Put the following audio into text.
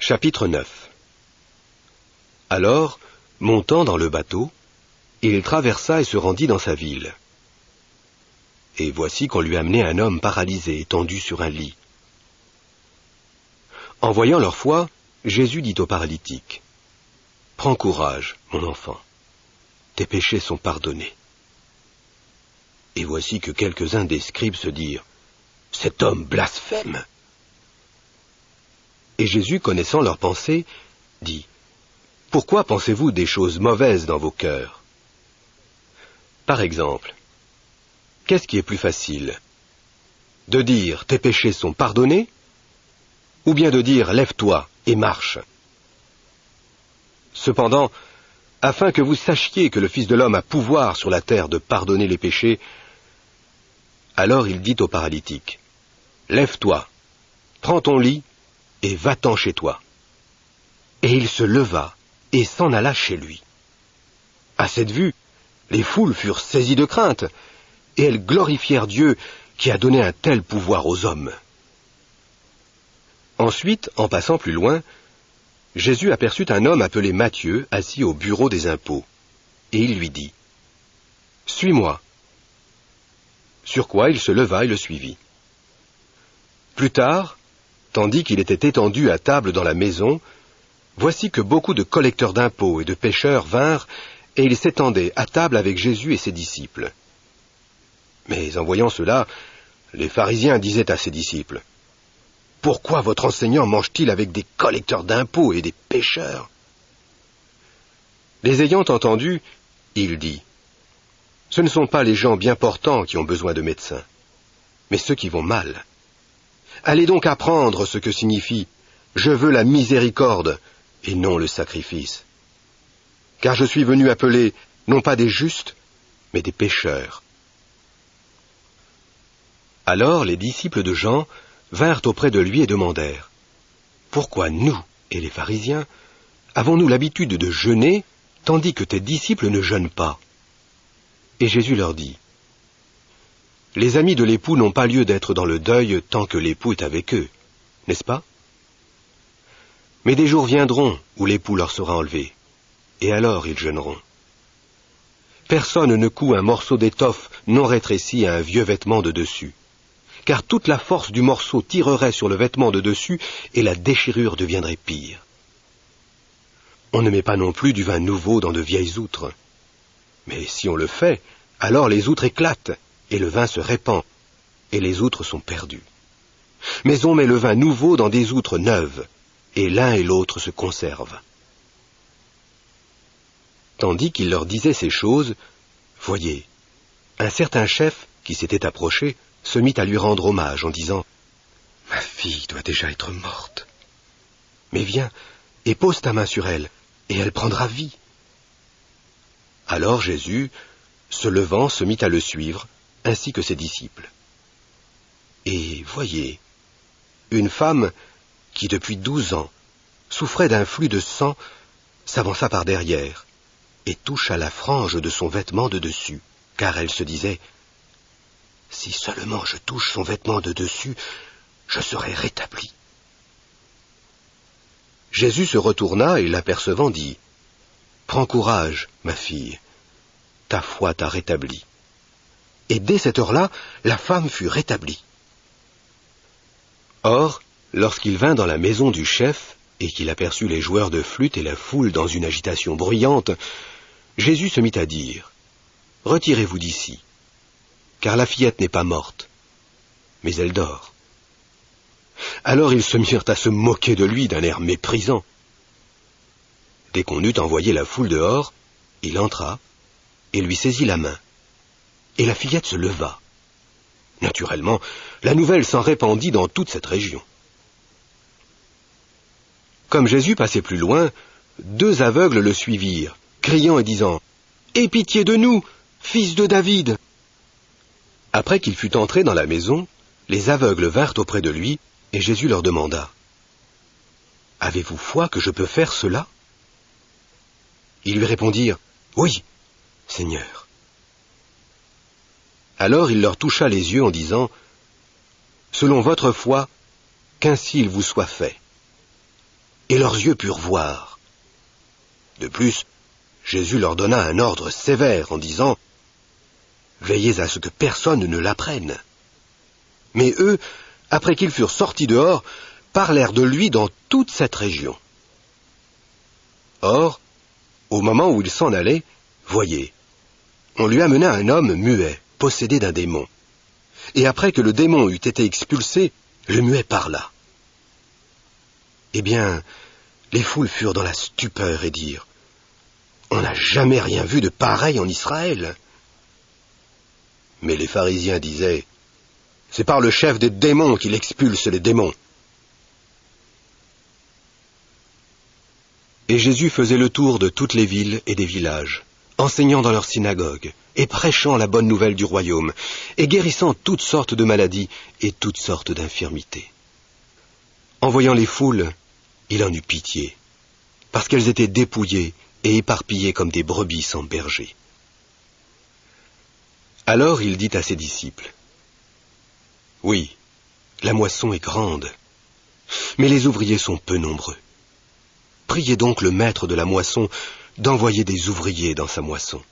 Chapitre 9. Alors, montant dans le bateau, il traversa et se rendit dans sa ville. Et voici qu'on lui amenait un homme paralysé, étendu sur un lit. En voyant leur foi, Jésus dit au paralytique, « Prends courage, mon enfant, tes péchés sont pardonnés. » Et voici que quelques-uns des scribes se dirent, « Cet homme blasphème !» Et Jésus, connaissant leurs pensées, dit, « Pourquoi pensez-vous des choses mauvaises dans vos cœurs ? Par exemple, qu'est-ce qui est plus facile ? De dire « Tes péchés sont pardonnés » ou bien de dire « Lève-toi et marche ». Cependant, afin que vous sachiez que le Fils de l'homme a pouvoir sur la terre de pardonner les péchés, alors il dit au paralytique, « Lève-toi, prends ton lit, et va-t'en chez toi. » Et il se leva et s'en alla chez lui. À cette vue, les foules furent saisies de crainte, et elles glorifièrent Dieu qui a donné un tel pouvoir aux hommes. Ensuite, en passant plus loin, Jésus aperçut un homme appelé Matthieu assis au bureau des impôts, et il lui dit, « Suis-moi. » Sur quoi il se leva et le suivit. Plus tard, tandis qu'il était étendu à table dans la maison, voici que beaucoup de collecteurs d'impôts et de pêcheurs vinrent, et ils s'étendaient à table avec Jésus et ses disciples. Mais en voyant cela, les pharisiens disaient à ses disciples, « Pourquoi votre enseignant mange-t-il avec des collecteurs d'impôts et des pêcheurs ?» Les ayant entendus, il dit, « Ce ne sont pas les gens bien portants qui ont besoin de médecins, mais ceux qui vont mal. Allez donc apprendre ce que signifie « Je veux la miséricorde » et non le sacrifice. Car je suis venu appeler non pas des justes, mais des pécheurs. » Alors les disciples de Jean vinrent auprès de lui et demandèrent, « Pourquoi nous et les pharisiens avons-nous l'habitude de jeûner, tandis que tes disciples ne jeûnent pas ?» Et Jésus leur dit, « Les amis de l'époux n'ont pas lieu d'être dans le deuil tant que l'époux est avec eux, n'est-ce pas ? Mais des jours viendront où l'époux leur sera enlevé, et alors ils jeûneront. Personne ne coud un morceau d'étoffe non rétréci à un vieux vêtement de dessus, car toute la force du morceau tirerait sur le vêtement de dessus, et la déchirure deviendrait pire. On ne met pas non plus du vin nouveau dans de vieilles outres. Mais si on le fait, alors les outres éclatent, et le vin se répand, et les outres sont perdues. Mais on met le vin nouveau dans des outres neuves, et l'un et l'autre se conservent. » Tandis qu'il leur disait ces choses, voyez, un certain chef qui s'était approché se mit à lui rendre hommage en disant, « Ma fille doit déjà être morte. Mais viens et pose ta main sur elle, et elle prendra vie. » Alors Jésus, se levant, se mit à le suivre, ainsi que ses disciples. Et voyez, une femme qui depuis 12 ans souffrait d'un flux de sang s'avança par derrière et toucha la frange de son vêtement de dessus, car elle se disait, « Si seulement je touche son vêtement de dessus, je serai rétabli. » Jésus se retourna et l'apercevant dit, « Prends courage, ma fille, ta foi t'a rétablie. » Et dès cette heure-là, la femme fut rétablie. Or, lorsqu'il vint dans la maison du chef, et qu'il aperçut les joueurs de flûte et la foule dans une agitation bruyante, Jésus se mit à dire, « Retirez-vous d'ici, car la fillette n'est pas morte, mais elle dort. » Alors ils se mirent à se moquer de lui d'un air méprisant. Dès qu'on eut envoyé la foule dehors, il entra et lui saisit la main. Et la fillette se leva. Naturellement, la nouvelle s'en répandit dans toute cette région. Comme Jésus passait plus loin, 2 aveugles le suivirent, criant et disant, « Aie pitié de nous, fils de David !» Après qu'il fut entré dans la maison, les aveugles vinrent auprès de lui, et Jésus leur demanda, « Avez-vous foi que je peux faire cela ?» Ils lui répondirent, « Oui, Seigneur. » Alors il leur toucha les yeux en disant, « Selon votre foi, qu'ainsi il vous soit fait. » et leurs yeux purent voir. De plus, Jésus leur donna un ordre sévère en disant « Veillez à ce que personne ne l'apprenne. » Mais eux, après qu'ils furent sortis dehors, parlèrent de lui dans toute cette région. Or, au moment où il s'en allait, voyez, on lui amena un homme muet, possédé d'un démon. Et après que le démon eut été expulsé, le muet parla. Eh bien, les foules furent dans la stupeur et dirent « On n'a jamais rien vu de pareil en Israël. » Mais les pharisiens disaient « C'est par le chef des démons qu'il expulse les démons. » Et Jésus faisait le tour de toutes les villes et des villages, enseignant dans leurs synagogues, et prêchant la bonne nouvelle du royaume, et guérissant toutes sortes de maladies et toutes sortes d'infirmités. En voyant les foules, il en eut pitié, parce qu'elles étaient dépouillées et éparpillées comme des brebis sans berger. Alors il dit à ses disciples, « Oui, la moisson est grande, mais les ouvriers sont peu nombreux. Priez donc le maître de la moisson d'envoyer des ouvriers dans sa moisson. »